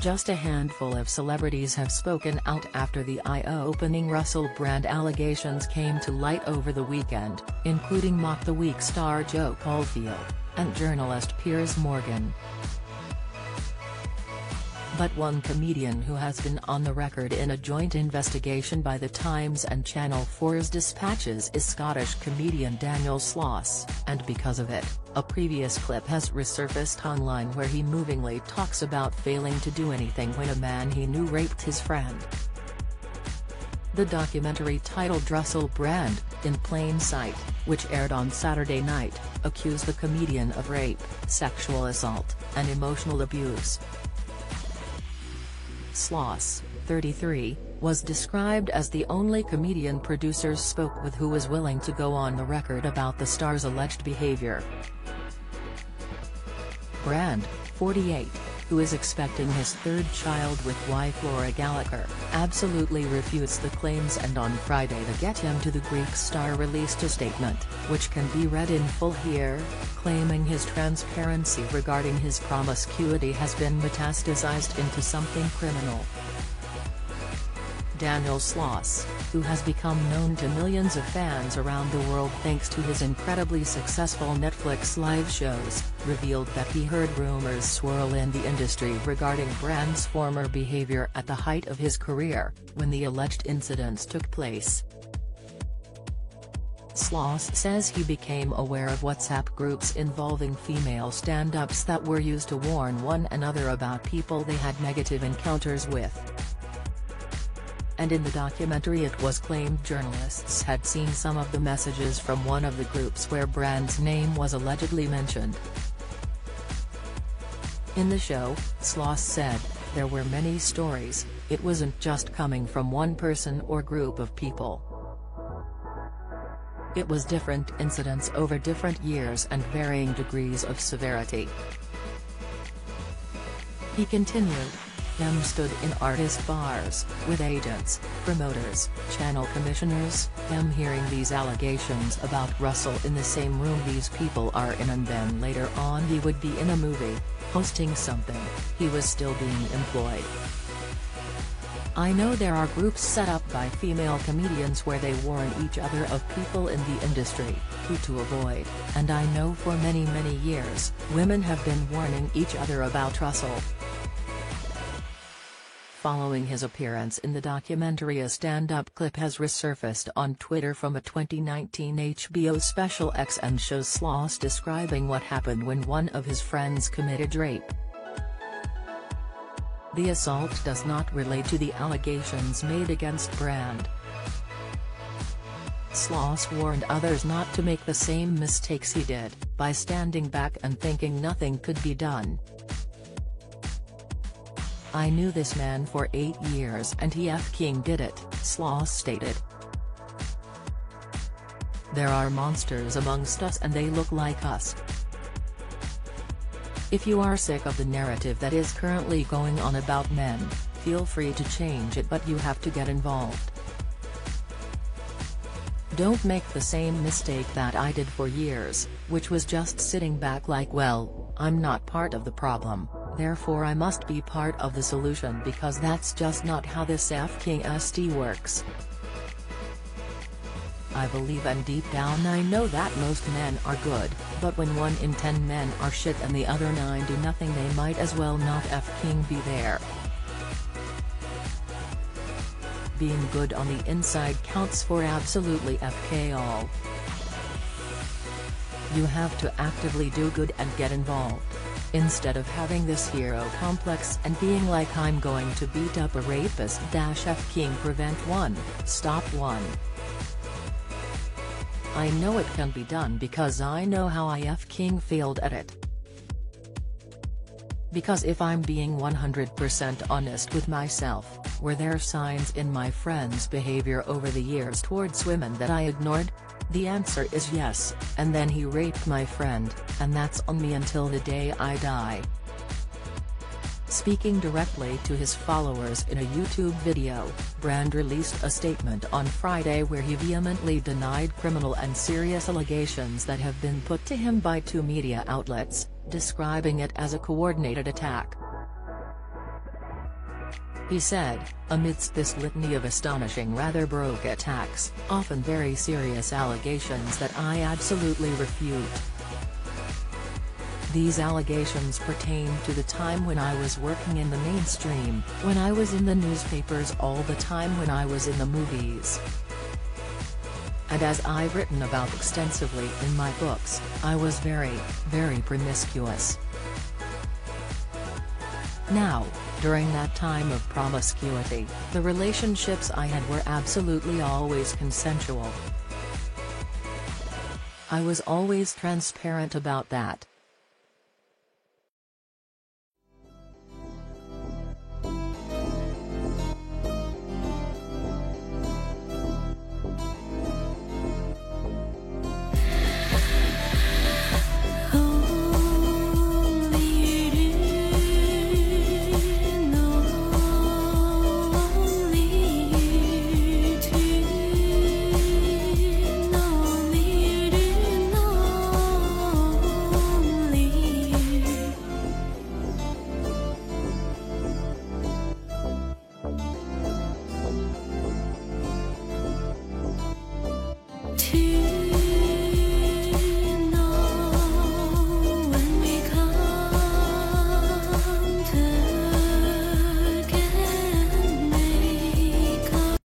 Just a handful of celebrities have spoken out after the eye-opening Russell Brand allegations came to light over the weekend, including Mock the Week star Joe Caulfield, and journalist Piers Morgan. But one comedian who has been on the record in a joint investigation by The Times and Channel 4's Dispatches is Scottish comedian Daniel Sloss, and because of it, a previous clip has resurfaced online where he movingly talks about failing to do anything when a man he knew raped his friend. The documentary titled Russell Brand, in Plain Sight, which aired on Saturday night, accused the comedian of rape, sexual assault, and emotional abuse. Sloss, 33, was described as the only comedian producers spoke with who was willing to go on the record about the star's alleged behavior. Brand, 48, who is expecting his third child with wife Laura Gallagher, absolutely refutes the claims, and on Friday the Get Him to the Greek star released a statement, which can be read in full here, claiming his transparency regarding his promiscuity has been metastasized into something criminal. Daniel Sloss, who has become known to millions of fans around the world thanks to his incredibly successful Netflix live shows, revealed that he heard rumors swirl in the industry regarding Brand's former behavior at the height of his career, when the alleged incidents took place. Sloss says he became aware of WhatsApp groups involving female stand-ups that were used to warn one another about people they had negative encounters with. And in the documentary it was claimed journalists had seen some of the messages from one of the groups where Brand's name was allegedly mentioned. In the show, Sloss said, "There were many stories, it wasn't just coming from one person or group of people. It was different incidents over different years and varying degrees of severity." He continued, "Them stood in artist bars, with agents, promoters, channel commissioners, them hearing these allegations about Russell in the same room these people are in, and then later on he would be in a movie, hosting something, he was still being employed. I know there are groups set up by female comedians where they warn each other of people in the industry, who to avoid, and I know for many years, women have been warning each other about Russell." Following his appearance in the documentary, a stand-up clip has resurfaced on Twitter from a 2019 HBO special X and shows Sloss describing what happened when one of his friends committed rape. The assault does not relate to the allegations made against Brand. Sloss warned others not to make the same mistakes he did, by standing back and thinking nothing could be done. "I knew this man for 8 years and he f***ing did it," Sloss stated. "There are monsters amongst us and they look like us. If you are sick of the narrative that is currently going on about men, feel free to change it, but you have to get involved. Don't make the same mistake that I did for years, which was just sitting back like, well, I'm not part of the problem, therefore I must be part of the solution, because that's just not how this f***ing st works. I believe, and deep down I know, that most men are good, but when 1 in 10 men are shit and the other 9 do nothing, they might as well not f***ing be there. Being good on the inside counts for absolutely f***ing all. You have to actively do good and get involved, instead of having this hero complex and being like, I'm going to beat up a rapist - f***ing prevent one, stop one. I know it can be done because I know how I f***ing failed at it. Because if I'm being 100% honest with myself, were there signs in my friend's behavior over the years towards women that I ignored? The answer is yes, and then he raped my friend, and that's on me until the day I die." Speaking directly to his followers in a YouTube video, Brand released a statement on Friday where he vehemently denied criminal and serious allegations that have been put to him by 2 media outlets, describing it as a coordinated attack. he said, amidst this litany of astonishing rather broke attacks, often very serious allegations that I absolutely refute. These allegations pertain to the time when I was working in the mainstream, when I was in the newspapers all the time, when I was in the movies. And as I've written about extensively in my books, I was very, very promiscuous. Now, during that time of promiscuity, the relationships I had were absolutely always consensual. I was always transparent about that.